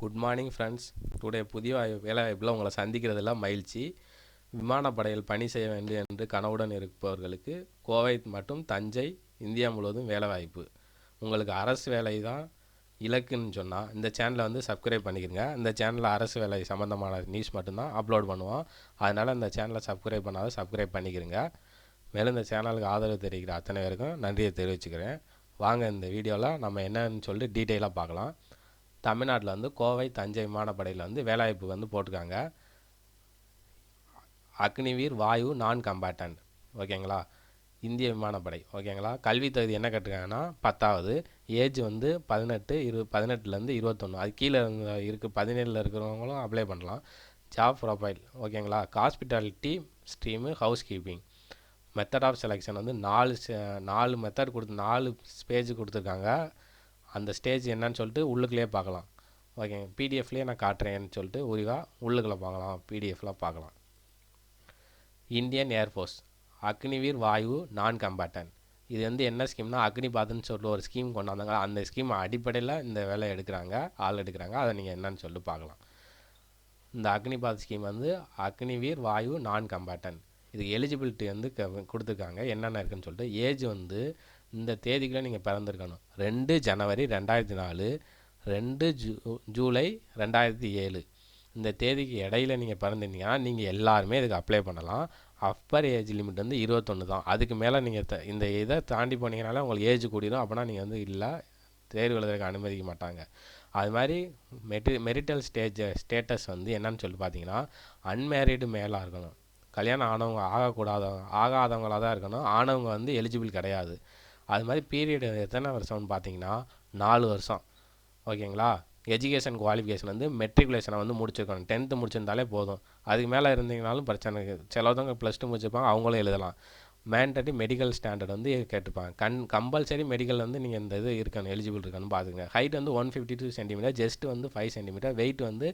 Good morning friends. Today புதிய வேலைவாய்ப்பில் உங்களை சந்திக்கிறதெல்லாம் மகிழ்ச்சி. விமானப்படையில் பணி செய்ய வேண்டும் என்று கனவுடன் இருப்பவர்களுக்கு கோவை மற்றும் தஞ்சை இந்தியா முழுவதும் வேலைவாய்ப்பு. உங்களுக்கு அரசு வேலை தான் இலக்குன்னு சொன்னால் இந்த சேனலை வந்து சப்ஸ்கிரைப் பண்ணிக்கிறங்க. இந்த சேனலில் அரசு வேலை சம்மந்தமான நியூஸ் மட்டும்தான் அப்லோட் பண்ணுவோம். அதனால் இந்த சேனலை சப்ஸ்கிரைப் பண்ணாத சப்ஸ்கிரைப் பண்ணிக்கிறங்க. மேலும் இந்த சேனலுக்கு ஆதரவு தெரிவிக்கிற அத்தனை பேருக்கும் நன்றியை தெரிவிச்சுக்கிறேன். வாங்க இந்த வீடியோவில் நம்ம என்னன்னு சொல்லிட்டு டீட்டெயிலாக பார்க்கலாம். தமிழ்நாட்டில் வந்து கோவை தஞ்சை விமானப்படையில் வந்து வேலைவாய்ப்பு வந்து போட்டிருக்காங்க. அக்னிவீர் வாயு நான் கம்பாட்டன்ட், ஓகேங்களா, இந்திய விமானப்படை, ஓகேங்களா. கல்வி தகுதி என்ன கட்டுருக்காங்கன்னா 10வது, ஏஜ் வந்து 18லேருந்து 21, அது கீழே இருக்குது 17 இருக்கிறவங்களும் அப்ளை பண்ணலாம். ஜாப் ப்ரொஃபைல், ஓகேங்களா. Hospitality stream, housekeeping. Method of selection வந்து 4 மெத்தட் 4 ஸ்டேஜ் கொடுத்துருக்காங்க. அந்த ஸ்டேஜ் என்னன்னு சொல்லிட்டு உள்ளுக்குள்ளே பார்க்கலாம், ஓகேங்க. பிடிஎஃப்லேயே நான் காட்டுறேன்னு சொல்லிட்டு உரிவாக உள்ளுக்குள்ளே பார்க்கலாம், பிடிஎஃப்லாம் பார்க்கலாம். இந்தியன் ஏர்ஃபோர்ஸ் அக்னிவீர் வாயு நான் கம்பாட்டன், இது வந்து என்ன ஸ்கீம்னா அக்னிபாத்னு சொல்லிட்டு ஒரு ஸ்கீம் கொண்டாந்தாங்க. அந்த ஸ்கீம் அடிப்படையில் இந்த வேலை எடுக்கிறாங்க, ஆள் எடுக்கிறாங்க. அதை நீங்கள் என்னன்னு சொல்லிட்டு பார்க்கலாம். இந்த அக்னிபாத் ஸ்கீம் வந்து அக்னிவீர் வாயு நான் கம்பாட்டன், இதுக்கு எலிஜிபிலிட்டி வந்து கொடுத்துருக்காங்க. என்னென்ன இருக்குன்னு சொல்லிட்டு ஏஜ் வந்து இந்த தேதிக்குள்ளே நீங்கள் பிறந்திருக்கணும். 2 ஜனவரி 2004, 2 ஜூலை 2007, இந்த தேதிக்கு இடையில நீங்கள் பிறந்திருந்தீங்கன்னா நீங்கள் எல்லாருமே இதுக்கு அப்ளை பண்ணலாம். அப்பர் ஏஜ் லிமிட் வந்து 21 தான். அதுக்கு மேலே நீங்கள் இந்த இதை தாண்டி போனீங்கனாலே உங்களுக்கு ஏஜ் கூடிடும். அப்படின்னா நீங்கள் வந்து இல்லை, தேர்வு எழுதுறதுக்கு அனுமதிக்க மாட்டாங்க. அது மாதிரி மெரிட்டல் ஸ்டேட்டஸ் வந்து என்னன்னு சொல்லி பார்த்தீங்கன்னா அன்மேரிடு மேலாக இருக்கணும். கல்யாணம் ஆனவங்க ஆகாதவங்களாக தான் இருக்கணும். ஆனவங்க வந்து எலிஜிபிள் கிடையாது. அது மாதிரி பீரியட் எத்தனை வருஷம்னு பார்த்தீங்கன்னா 4 வருஷம், ஓகேங்களா. எஜுகேஷன் குவாலிஃபிகேஷன் வந்து மெட்ரிகுலேஷனை வந்து முடிச்சிருக்கணும். 10th முடிச்சிருந்தாலே போதும். அதுக்கு மேலே இருந்தீங்கனாலும் பிரச்சனை இருக்குது. சிலவங்க +2 முடிச்சிருப்பாங்க, அவங்களும் எழுதலாம். மேண்டரி மெடிக்கல் ஸ்டாண்டர்ட் வந்து கேட்டுப்பாங்க. கம்பல்சரி மெடிக்கல் வந்து நீங்கள் இந்த இது இருக்கணும், எலிஜிபிள் இருக்கணும் பார்த்துங்க. ஹைட் வந்து 152 சென்டிமீட்டர், ஜெஸ்ட் வந்து 5 சென்டிமீட்டர், வெயிட் வந்து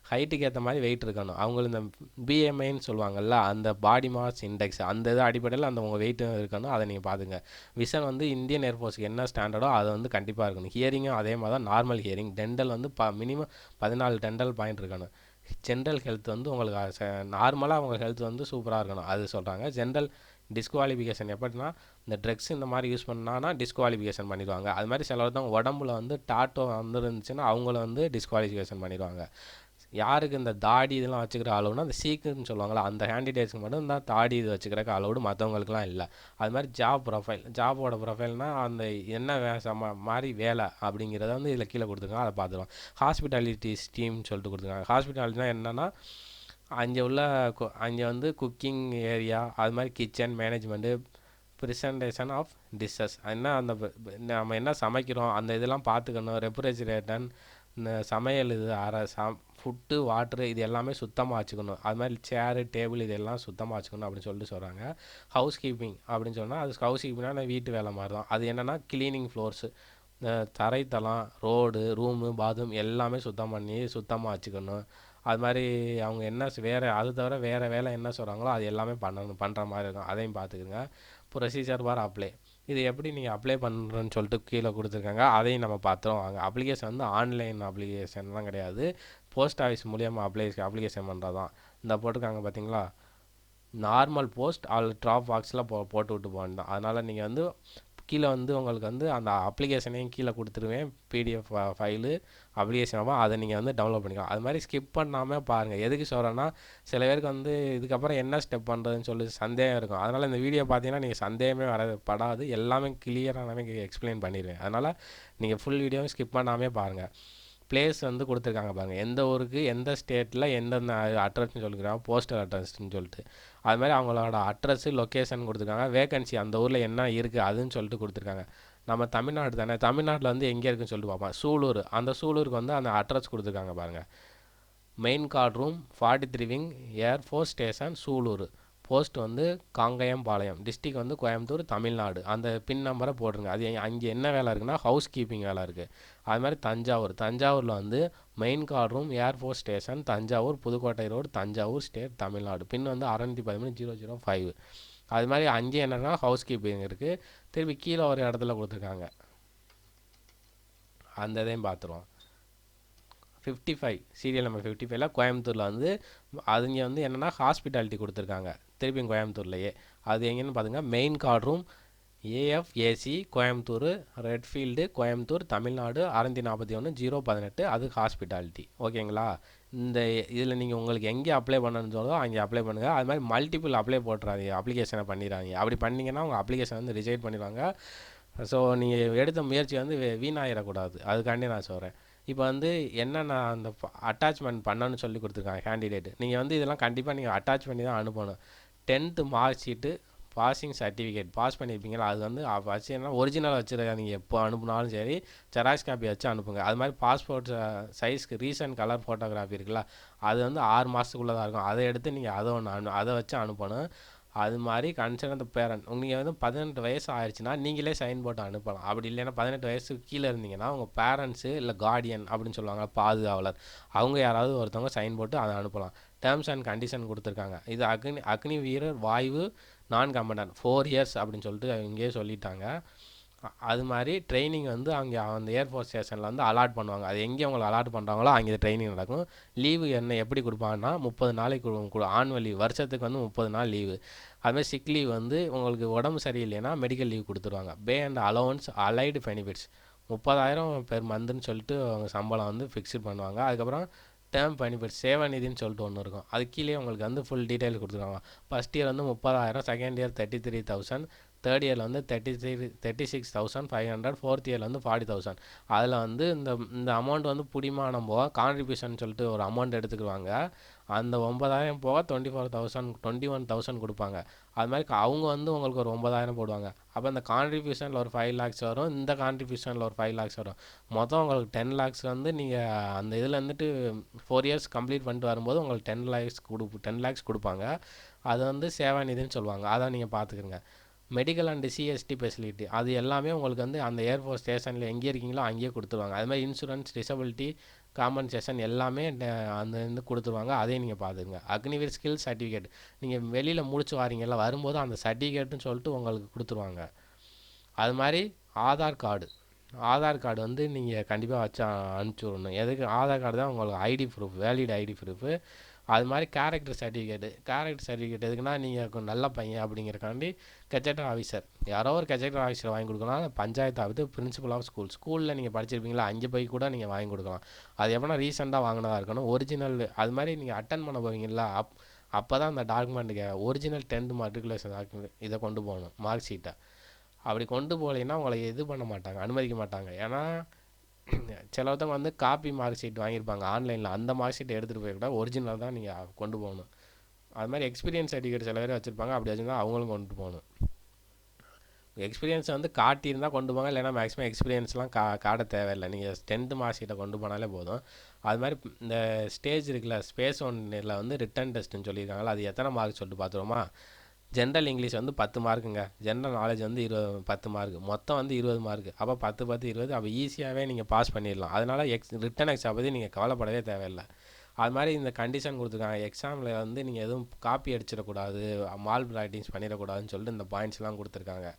ஹைட்டுக்கு ஏற்ற மாதிரி வெயிட் இருக்கணும். அவங்க இந்த பிஎம்ஐன்னு சொல்லுவாங்கள்ல, அந்த பாடி மாஸ் இண்டெக்ஸ், அந்த இது அடிப்படையில் அந்த உங்கள் வெயிட் இருக்கணும். அதை நீங்கள் பார்த்துங்க. விஷன் வந்து இந்தியன் ஏர்ஃபோர்ஸுக்கு என்ன ஸ்டாண்டர்டோ அதை வந்து கண்டிப்பாக இருக்கணும். ஹியரிங்கும் அதே மாதிரி தான், நார்மல் ஹியரிங். டென்டல் வந்து மினிமம் 14 டென்டல் பாயிண்ட் இருக்கணும். ஜென்ரல் ஹெல்த் வந்து உங்களுக்கு நார்மலாக உங்கள் ஹெல்த் வந்து சூப்பராக இருக்கணும், அது சொல்கிறாங்க. ஜென்ரல் டிஸ்குவாலிஃபிகேஷன் எப்படின்னா இந்த ட்ரக்ஸ் இந்த மாதிரி யூஸ் பண்ணான்னா டிஸ்குவாலிஃபிகேஷன் பண்ணிடுவாங்க. அது மாதிரி சிலவங்க உடம்புல வந்து டாட்டோ வந்துருந்துச்சுன்னா அவங்கள வந்து டிஸ்குவாலிஃபிகேஷன் பண்ணிடுவாங்க. யாருக்கு இந்த தாடி இதெல்லாம் வச்சுக்கிற அளவுனா அந்த சீக்குன்னு சொல்லுவாங்களா, அந்த கேண்டிடேட்ஸ்க்கு மட்டும் இந்த தாடி இது வச்சுக்கிறக்கு அளவுடு, மற்றவங்களுக்குலாம் இல்லை. அது மாதிரி ஜாபோட ப்ரொஃபைல்னால் அந்த என்ன மாதிரி வேலை அப்படிங்கிறத வந்து இதில் கீழே கொடுத்துருக்காங்க, அதை பார்த்துருவோம். ஹாஸ்பிட்டாலிட்டி ஸ்டீம்னு சொல்லிட்டு கொடுத்துருக்காங்க. ஹாஸ்பிட்டாலிட்டினா என்னென்னா அங்கே வந்து குக்கிங் ஏரியா, அது மாதிரி கிச்சன் மேனேஜ்மெண்ட்டு, ப்ரிசன்டேஷன் ஆஃப் டிஷ்ஷஸ், என்ன அந்த நம்ம என்ன சமைக்கிறோம் அந்த இதெல்லாம் பார்த்துக்கணும். ரெஃப்ரிஜரேட்டன், இந்த சமையல் இது ஃபுட்டு வாட்ரு இது எல்லாமே சுத்தமாக வச்சுக்கணும். அது மாதிரி சேரு டேபிள் இதெல்லாம் சுத்தமாக வச்சுக்கணும் அப்படின்னு சொல்லிட்டு சொல்கிறாங்க. ஹவுஸ் கீப்பிங் அப்படின்னு சொன்னால் அது ஹவுஸ் கீப்பிங்னா வீட்டு வேலை மாதிரி தான். அது என்னென்னா கிளீனிங் ஃப்ளோர்ஸு, தரைத்தளம், ரோடு, ரூமு, பாத்ரூம் எல்லாமே சுத்தமாக வச்சுக்கணும். அது மாதிரி அவங்க என்ன அது தவிர வேறு வேலை என்ன சொல்கிறாங்களோ அது எல்லாமே பண்ணுற மாதிரி இருக்கும். அதையும் பார்த்துக்குங்க. ப்ரொசீஜர் பார் அப்ளை, இது எப்படி நீங்கள் அப்ளை பண்ணுறேன்னு சொல்லிட்டு கீழே கொடுத்துருக்காங்க. அதையும் நம்ம பார்த்துருவோம் வாங்க. அப்ளிகேஷன் வந்து ஆன்லைன் அப்ளிகேஷன்லாம் கிடையாது, போஸ்ட் ஆஃபீஸ் மூலியமாக அப்ளிகேஷன் பண்ணுறது தான். இந்த போட்டிருக்காங்க பார்த்தீங்களா, நார்மல் போஸ்ட் ட்ராப் பாக்ஸில் போட்டு விட்டு போகணும் தான். அதனால் நீங்கள் வந்து கீழே வந்து உங்களுக்கு வந்து அந்த அப்ளிகேஷனையும் கீழே கொடுத்துருவேன், பிடிஎஃப் ஃபைலு அப்ளிகேஷனாக, அதை நீங்கள் வந்து டவுன்லோட் பண்ணிக்கலாம். அது மாதிரி ஸ்கிப் பண்ணாமல் பாருங்கள். எதுக்கு சொல்கிறேன்னா சில பேருக்கு வந்து இதுக்கப்புறம் என்ன ஸ்டெப் பண்ணுறதுன்னு சொல்லி சந்தேகம் இருக்கும். அதனால் இந்த வீடியோ பார்த்தீங்கன்னா நீங்கள் சந்தேகமே படாது, எல்லாமே கிளியரானவே எக்ஸ்பிளைன் பண்ணிடுவேன். அதனால் நீங்கள் ஃபுல் வீடியோவும் ஸ்கிப் பண்ணாமல் பாருங்கள். பிளேஸ் வந்து கொடுத்துருக்காங்க பாருங்கள், எந்த ஊருக்கு எந்த ஸ்டேட்டில் எந்தெந்த அட்ரஸ்ன்னு சொல்லிக்கிறாங்க, போஸ்டல் அட்ரஸ்ன்னு சொல்லிட்டு. அது மாதிரி அவங்களோட அட்ரஸ்ஸு லொக்கேஷன் கொடுத்துருக்காங்க. வேகன்சி அந்த ஊரில் என்ன இருக்குது அதுன்னு சொல்லிட்டு கொடுத்துருக்காங்க. நம்ம தமிழ்நாடு தானே, தமிழ்நாட்டில் வந்து எங்கே இருக்குன்னு சொல்லிட்டு பார்ப்போம். சூலூர், அந்த சூலூருக்கு வந்து அந்த அட்ரஸ் கொடுத்துருக்காங்க பாருங்கள். Main guard room 43 wing air force station Sulur, post வந்து காங்கயம்பாளையம், டிஸ்ட்ரிக் வந்து கோயம்புத்தூர், தமிழ்நாடு. அந்த பின் நம்பரை போடுங்க. அது அங்கே என்ன வேலை இருக்குன்னா ஹவுஸ் கீப்பிங் வேலை இருக்குது. அது மாதிரி தஞ்சாவூரில் வந்து main guard room air force station Thanjavur, Pudukkottai road, Thanjavur state, Tamil Nadu. பின் வந்து 613-005. அது மாதிரி அங்கே என்னென்னா ஹவுஸ் கீப்பிங் இருக்குது. திருப்பி கீழே ஒரு இடத்துல கொடுத்துருக்காங்க, அந்த இதையும் பார்த்துருவோம். 55 சீரியல் நம்பர் 55ல கோயம்புத்தூரில் வந்து அது இங்கே வந்து என்னென்னா ஹாஸ்பிட்டாலிட்டி கொடுத்துருக்காங்க திருப்பியும் கோயம்புத்தூர்லையே. அது எங்கேன்னு பார்த்துங்க, main guard room AFAC Coimbatore, Redfield Coimbatore, Tamil Nadu 641-018. அது ஹாஸ்பிட்டாலிட்டி. ஓகேங்களா? இந்த இதில் நீங்கள் உங்களுக்கு எங்கே அப்ளை பண்ணணும்னு சொல்லுதோ அங்கே அப்ளை பண்ணுங்கள். அது மாதிரி மல்டிபிள் அப்ளை போட்டுறாதீங்க, அப்ளிகேஷனை பண்ணிடுறாங்க. அப்படி பண்ணிங்கன்னா உங்கள் அப்ளிகேஷன் வந்து ரிஜெக்ட் பண்ணிடுவாங்க. ஸோ நீங்கள் எடுத்த முயற்சி வந்து வீணாயிடக்கூடாது, அதுக்காண்டி நான் சொல்கிறேன். இப்போ வந்து என்னென்ன அந்த அட்டாச்மெண்ட் பண்ணணும்னு சொல்லி கொடுத்துருக்காங்க கேண்டிடேட். நீங்கள் வந்து இதெல்லாம் கண்டிப்பாக நீங்கள் அட்டாச் பண்ணி தான் அனுப்பணும். 10th mark sheet, passing certificate, pass பண்ணியிருப்பீங்களா அது வந்து வச்சுன்னா ஒரிஜினல் வச்சுருக்க. நீங்கள் எப்போ அனுப்புனாலும் சரி ஜெராக்ஸ் காப்பி வச்சு அனுப்புங்க. அது மாதிரி பாஸ்போர்ட் சைஸ்க்கு ரீசன்ட் கலர் ஃபோட்டோகிராஃபி இருக்குல்ல, அது வந்து 6 மாதத்துக்குள்ளே தான் இருக்கும். அதை எடுத்து நீங்கள் அதை வச்சு அனுப்பணும். அது மாதிரி கன்சர்ன் த பேரண்ட். நீங்கள் வந்து 18 வயசு ஆயிடுச்சுன்னா நீங்களே சைன் போட்டு அனுப்பலாம். அப்படி இல்லைன்னா 18 வயசுக்கு கீழே இருந்தீங்கன்னா உங்கள் பேரண்ட்ஸு இல்லை கார்டியன் அப்படின்னு சொல்லுவாங்க, பாதுகாவலர், அவங்க யாராவது ஒருத்தவங்க சைன் போட்டு அதை அனுப்பலாம். டேர்ம்ஸ் அண்ட் கண்டிஷன் கொடுத்துருக்காங்க. இது அக்னி வீரர் வாயு நான் கம்பண்டன்ட் 4 இயர்ஸ் அப்படின்னு சொல்லிட்டு இங்கேயே சொல்லிட்டாங்க. அது மாதிரி ட்ரைனிங் வந்து அங்கே அந்த ஏர்ஃபோர்ஸ் ஸ்டேஷனில் வந்து அலாட் பண்ணுவாங்க. அது எங்கே அவங்களை அலாட் பண்ணுறாங்களோ அங்கே ட்ரைனிங் நடக்கும். லீவு என்ன எப்படி கொடுப்பாங்கன்னா 30 நாளைக்கு ஆனுவல் லீவ், வருஷத்துக்கு வந்து 30 நாள் லீவு. அதுமாதிரி சிக் லீவ் வந்து உங்களுக்கு உடம்பு சரியில்லைன்னா மெடிக்கல் லீவ் கொடுத்துருவாங்க. Pay and allowance allied benefits 30,000 per மந்த்னு சொல்லிட்டு அவங்க சம்பளம் வந்து ஃபிக்ஸ்ட் பண்ணுவாங்க. அதுக்கப்புறம் டேர்ம் பெனிஃபிட்ஸ் சேவநிதின்னு சொல்லிட்டு ஒன்று இருக்கும். அது கீழே உங்களுக்கு வந்து ஃபுல் டீட்டெயில் கொடுத்துருவாங்க. ஃபஸ்ட் இயர் வந்து 30,000, செகண்ட் இயர் 33,000, தேர்ட் இயரில் வந்து 36,500, ஃபோர்த் இயரில் வந்து 40,000. அதில் வந்து இந்த அமௌண்ட் வந்து புடிமானம் போக கான்ட்ரிபியூஷன் சொல்லிட்டு ஒரு அமௌண்ட் எடுத்துக்குவாங்க. அந்த 9,000 போக 21,000 கொடுப்பாங்க. அது மாதிரி அவங்க வந்து உங்களுக்கு ஒரு 9,000 போடுவாங்க. அப்போ இந்த கான்ட்ரிபியூஷனில் ஒரு 5 lakhs வரும், இந்த கான்ட்ரிபியூஷனில் ஒரு 5 lakhs வரும். மொத்தம் உங்களுக்கு 10 lakhs வந்து நீங்கள் அந்த இதில் வந்துட்டு 4 இயர்ஸ் கம்ப்ளீட் பண்ணிட்டு வரும்போது உங்களுக்கு 10 lakhs கொடுப்பாங்க. அது வந்து சேவாநிதின்னு சொல்லுவாங்க. அதை நீங்கள் பார்த்துக்குங்க. மெடிக்கல் அண்ட் சிஎஸ்டி ஃபெசிலிட்டி அது எல்லாமே உங்களுக்கு வந்து அந்த ஏர்ஃபோர்ஸ் ஸ்டேஷனில் எங்கே இருக்கீங்களோ அங்கேயே கொடுத்துருவாங்க. அது மாதிரி இன்சூரன்ஸ், டிசபிலிட்டி காம்பன்சேஷன் எல்லாமே அந்த வந்து கொடுத்துருவாங்க. அதையும் நீங்கள் பார்த்துக்குங்க. அக்னிவீர் ஸ்கில் சர்டிஃபிகேட் நீங்கள் வெளியில் முடிச்சு வாரீங்கல்ல, வரும்போது அந்த சர்டிஃபிகேட்டுன்னு சொல்லிட்டு உங்களுக்கு கொடுத்துருவாங்க. அது மாதிரி ஆதார் கார்டு வந்து நீங்கள் கண்டிப்பாக வச்சு அனுப்பிச்சி விடணும். எதுக்கு? ஆதார் கார்டு தான் உங்களுக்கு ID proof, valid ID proof. அது மாதிரி கேரக்டர் சர்டிஃபிகேட் எதுக்குன்னா நீங்கள் நல்ல பையன் அப்படிங்கிறக்காண்டி கெஜெட்டர் ஆஃபீஸர், யாரோ ஒரு கெஜெட்டர் ஆஃபீஸர் வாங்கி கொடுக்கலாம். பஞ்சாயத்து ஆஃபீஸர், பிரின்சிபல் ஆஃப் ஸ்கூலில் நீங்கள் படிச்சிருப்பீங்களா அங்கே போய் கூட நீங்கள் வாங்கி கொடுக்கலாம். அது எப்படின்னா ரீசெண்டாக வாங்கினதாக இருக்கணும், ஒரிஜினல். அது மாதிரி நீங்கள் அட்டன் பண்ண போவீங்களா அப்போ தான் அந்த டாக்குமெண்ட்டுக்கு ஒரிஜினல் 10th மாட்ரிகுலேஷன் டாக்குமெண்ட் இதை கொண்டு போகணும், மார்க் ஷீட்டை. அப்படி கொண்டு போகலைன்னா உங்களை இது பண்ண மாட்டாங்க, அனுமதிக்க மாட்டாங்க. ஏன்னா சிலவங்க வந்து காப்பி மார்க் ஷீட் வாங்கியிருப்பாங்க ஆன்லைனில், அந்த மார்க் ஷீட்டை எடுத்துகிட்டு போய் கூட ஒரிஜினல் தான் நீங்கள் கொண்டு போகணும். அது மாதிரி எக்ஸ்பீரியன்ஸ் சர்டிஃபிகேட் சில பேர் வச்சுருப்பாங்க, அப்படி வச்சுருந்தா அவங்களும் கொண்டு போகணும். எக்ஸ்பீரியன்ஸ் வந்து காட்டியிருந்தால் கொண்டு போங்க, இல்லைனா மேக்ஸிமம் எக்ஸ்பீரியன்ஸ்லாம் காட்ட தேவையில்லை, நீங்கள் 10th மார்க் ஷீட்டை கொண்டு போனாலே போதும். அது மாதிரி இந்த ஸ்டேஜ் இருக்குல்ல, ஸ்பேஸ் 1 வந்து ரிட்டன் டெஸ்ட்டுன்னு சொல்லியிருக்காங்களா, அது எத்தனை மார்க் சொல்லிட்டு பார்த்துருவோமா? ஜென்ரல் இங்கிலீஷ் வந்து 10 மார்க்குங்க, ஜென்ரல் நாலேஜ் வந்து 10 மார்க்கு, மொத்தம் வந்து 20 மார்க்கு. அப்போ 10, 10, 20, அப்போ ஈஸியாகவே நீங்கள் பாஸ் பண்ணிடலாம். அதனால் ரிட்டன் எக்ஸாம் பற்றி நீங்கள் கவலைப்படவே தேவையில்லை. அது மாதிரி இந்த கண்டிஷன் கொடுத்துருக்காங்க. எக்ஸாமில் வந்து நீங்கள் எதுவும் காப்பி அடிச்சிடக்கூடாது, மால் ப்ராக்டிஸ் பண்ணிடக்கூடாதுன்னு சொல்லிட்டு இந்த பாயிண்ட்ஸ்லாம் கொடுத்துருக்காங்க.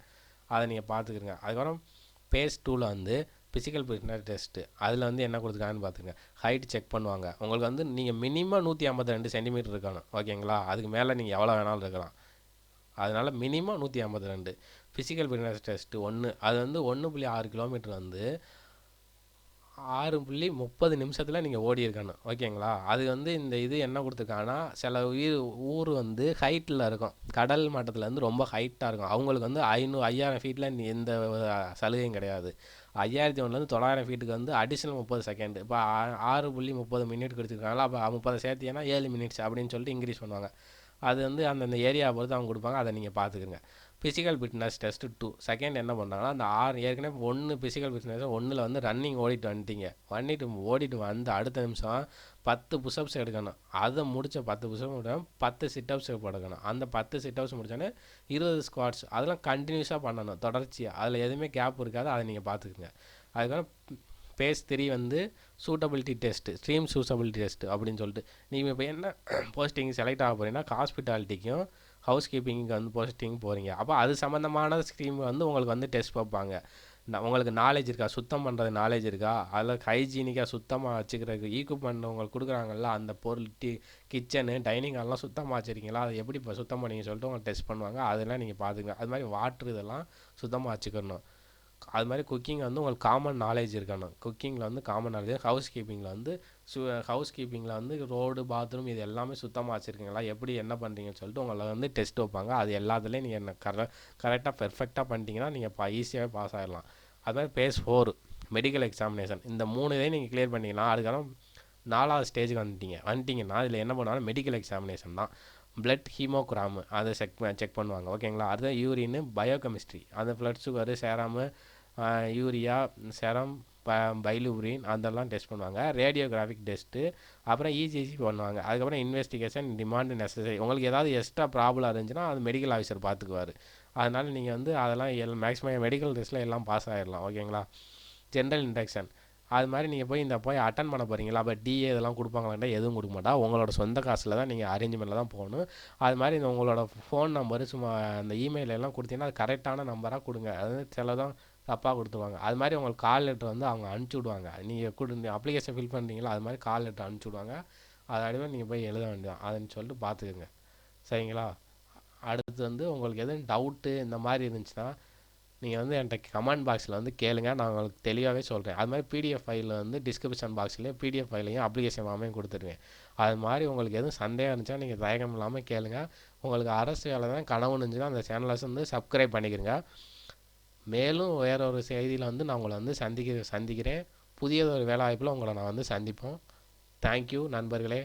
அதை நீங்கள் பார்த்துக்குங்க. அதுக்கப்புறம் பேஸ் 2ல் வந்து ஃபிசிக்கல் ஃபிட்னஸ் டெஸ்ட்டு, அதில் வந்து என்ன கொடுத்துருக்காங்கன்னு பார்த்துங்க. ஹைட் செக் பண்ணுவாங்க. உங்களுக்கு வந்து நீங்கள் மினிமம் 152 சென்டிமீட்டர் இருக்கணும், ஓகேங்களா? அதுக்கு மேலே நீங்கள் எவ்வளோ வேணாலும் இருக்கலாம். அதனால் மினிமம் 152. ஃபிசிக்கல் ஃபிட்னஸ் டெஸ்ட்டு 1, அது வந்து 1.6 கிலோமீட்டர் வந்து 6.30 நிமிஷத்தில் நீங்கள் ஓடி இருக்கணும், ஓகேங்களா? அது வந்து இந்த இது என்ன கொடுத்துருக்காங்கன்னா, சில ஊர் வந்து ஹைட்டில் இருக்கும், கடல் மட்டத்துலேருந்து ரொம்ப ஹைட்டாக இருக்கும். அவங்களுக்கு வந்து 5,000 ஃபீட்டில் எந்த சலுகையும் கிடையாது. 5,001 9,000 ஃபீட்டுக்கு வந்து அடிஷ்னல் 30 செகண்ட். இப்போ 6.30 மினிட் கொடுத்துருக்காங்களா, அப்போ 30 சேர்த்திங்கன்னா 7 மினிட்ஸ் அப்படின்னு சொல்லிட்டு இன்க்ரீஸ் பண்ணுவாங்க. அது வந்து அந்தந்த ஏரியா பொறுத்து அவங்க கொடுப்பாங்க, அதை நீங்கள் பார்த்துக்குங்க. ஃபிசிக்கல் ஃபிட்னஸ் டெஸ்ட்டு 2 செகண்ட் என்ன பண்ணுறாங்கன்னா, அந்த 6 ஏற்கனவே 1 ஃபிசிக்கல் ஃபிட்னஸ் 1ல் வந்து ரன்னிங் ஓடிட்டு ஓடிட்டு வந்து அடுத்த நிமிஷம் 10 புஷ்அப்ஸ் எடுக்கணும். அதை முடித்த 10 புஷ்அப் முடியும், 10 சிட்டப்ஸ் எடுக்கணும். அந்த 10 சிட்டப்ஸ் முடித்தோன்னே 20 ஸ்குவாட்ஸ், அதெல்லாம் கண்டினியூஸாக பண்ணணும் தொடர்ச்சியாக, அதில் எதுவுமே கேப் இருக்காது, அதை நீங்கள் பார்த்துக்குங்க. அதுக்கப்புறம் பேஸ் 3 வந்து suitability test, stream suitability test அப்படின்னு சொல்லிட்டு, நீங்கள் இப்போ என்ன போஸ்டிங் செலக்ட் ஆக போகிறீங்கன்னா ஹாஸ்பிட்டாலிட்டிக்கும் ஹவுஸ் கீப்பிங்க்கு வந்து போஸ்டிங் போகிறீங்க. அப்போ அது சம்மந்தமான ஸ்கீம் வந்து உங்களுக்கு வந்து டெஸ்ட் பார்ப்பாங்க. உங்களுக்கு நாலேஜ் இருக்கா, சுத்தம் பண்ணுறது நாலேஜ் இருக்கா, அதில் ஹைஜீனிக்காக சுத்தமாக வச்சுக்கிறதுக்கு ஈக்குப்மெண்ட் உங்களுக்கு கொடுக்குறாங்கல்ல, அந்த பொருள் கிச்சனு டைனிங் ஹால்லாம் சுத்தமாக வச்சுருக்கீங்களா, அதை எப்படி இப்போ சுத்தம் பண்ணீங்கன்னு சொல்லிட்டு உங்களை டெஸ்ட் பண்ணுவாங்க. அதெல்லாம் நீங்கள் பார்த்துங்க. அது மாதிரி வாட்ரு இதெல்லாம் சுத்தமாக வச்சுக்கணும். அது மாதிரி குக்கிங் வந்து உங்களுக்கு காமன் நாலேஜ் இருக்கணும். குக்கிங்கில் வந்து காமன் நாலேஜ். ஹவுஸ் கீப்பிங்கில் வந்து ரோடு பாத்ரூம் இது எல்லாமே சுத்தமாக வச்சுருக்கீங்களா, எப்படி என்ன பண்ணுறீங்கன்னு சொல்லிட்டு உங்களை வந்து டெஸ்ட் வைப்பாங்க. அது எல்லாத்துலேயும் நீங்கள் என்ன கரெக்டாக பெர்ஃபெக்டாக பண்ணிட்டீங்கன்னா நீங்கள் ஈஸியாகவே பாஸ் ஆகிடலாம். அது மாதிரி பேஸ் 4 மெடிக்கல் எக்ஸாமினேஷன். இந்த 3 இதையும் நீங்கள் கிளியர் பண்ணிக்கலாம். அதுக்கப்புறம் 4வது ஸ்டேஜுக்கு வந்துட்டீங்கன்னா இதில் என்ன பண்ணுவாங்கன்னா மெடிக்கல் எக்ஸாமினேஷன் தான். பிளட் ஹீமோகிராமு அதை செக் பண்ணுவாங்க. ஓகேங்களா. அதுதான் யூரின், பயோகெமிஸ்ட்ரி, அந்த பிளட் சுகரு, சேராமு, யூரியா, செரம், பைலுரின் அதெல்லாம் டெஸ்ட் பண்ணுவாங்க. ரேடியோகிராஃபிக் டெஸ்ட்டு, அப்புறம் இசிஜி பண்ணுவாங்க. அதுக்கப்புறம் இன்வெஸ்டிகேஷன், டிமாண்ட், நெசசரி. உங்களுக்கு ஏதாவது எக்ஸ்ட்ரா ப்ராப்ளம் இருந்துச்சுன்னா அது மெடிக்கல் ஆஃபீஸர் பார்த்துக்குவார். அதனால் நீங்கள் வந்து அதெல்லாம் மேக்ஸிமம் மெடிக்கல் டெஸ்ட்டில் எல்லாம் பாஸ் ஆகிடலாம். ஓகேங்களா. ஜென்ரல் இன்டெக்ஷன் அது மாதிரி நீங்கள் போய் அட்டன் பண்ண போகிறீங்களா, அப்போ டிஏ இதெல்லாம் கொடுப்பாங்களாண்டா எதுவும் கொடுக்க மாட்டா. உங்களோட சொந்த காசில் தான் நீங்கள் அரேஞ்ச்மெண்ட்டில் தான் போகணும். அது மாதிரி உங்களோட ஃபோன் நம்பரு சும்மா அந்த இமெயில் எல்லாம் கொடுத்தீங்கன்னா அது கரெக்டான நம்பராக கொடுங்க. அது சிலதான் தப்பாக கொடுத்துருவாங்க. அது மாதிரி உங்களுக்கு கால் லெட்டர் வந்து அவங்க அனுப்பிச்சி விடுவாங்க. நீங்கள் அப்ளிகேஷன் ஃபில் பண்ணுறீங்களா, அது மாதிரி கால் லெட்டர் அனுப்பிச்சி விடுவாங்க. அதை அடிமை நீங்கள் போய் எழுத வேண்டியதான். அதுன்னு சொல்லிட்டு பார்த்துக்குங்க. சரிங்களா. அடுத்து வந்து உங்களுக்கு எதுவும் டவுட்டு இந்த மாதிரி இருந்துச்சுன்னா நீங்கள் வந்து என்கிட்ட கமெண்ட் பாக்ஸில் வந்து கேளுங்க. நான் உங்களுக்கு தெளிவாகவே சொல்கிறேன். அது மாதிரி பிடிஎஃப் ஃபைலில் வந்து டிஸ்கிரிப்ஷன் பாக்ஸ்லேயே பிடிஎஃப் ஃபைலையும் அப்ளிகேஷன் ஃபார்மையும் கொடுத்துருவேன். அது மாதிரி உங்களுக்கு எதுவும் சந்தேகம் இருந்துச்சா நீங்கள் தயக்கம் இல்லாமல் கேளுங்க. உங்களுக்கு அரசு வேலை தான் கனவுன்னு இருந்துச்சுன்னா அந்த சேனலை வந்து சப்ஸ்கிரைப் பண்ணிக்கிறங்க. மேலும் வேற ஒரு செய்தியில் வந்து நான் உங்களை வந்து சந்திக்கிறேன். புதியதொரு வேலை வாய்ப்பில் உங்களை நான் வந்து சந்திப்போம். தேங்க்யூ நண்பர்களே.